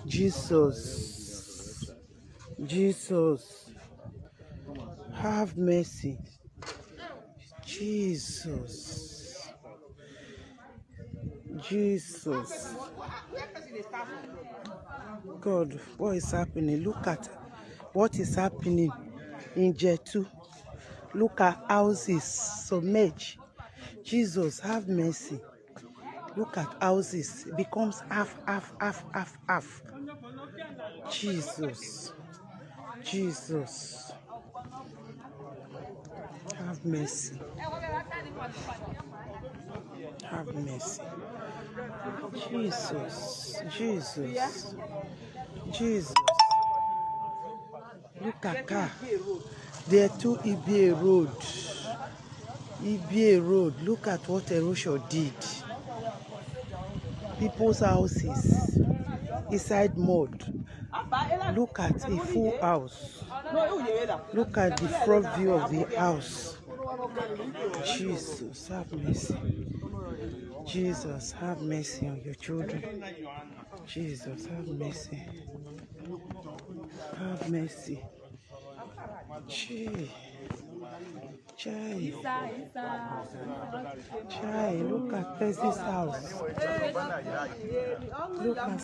Jesus, Jesus, have mercy. Jesus, Jesus. God, what is happening? Look at what is happening in Jetu. Look at houses submerged. Jesus, have mercy. Look at houses. It becomes half. Jesus, Jesus, have mercy. Have mercy. Jesus, Jesus, Jesus. Look at car. There too Jetu Road. Jetu Road. Look at what erosion did. People's houses inside mud. Look at a full house. Look at the front view of the house. Jesus, have mercy. Jesus, have mercy on your children. Jesus, have mercy. Have mercy. Chai. Chai, look at Percy's house. Look at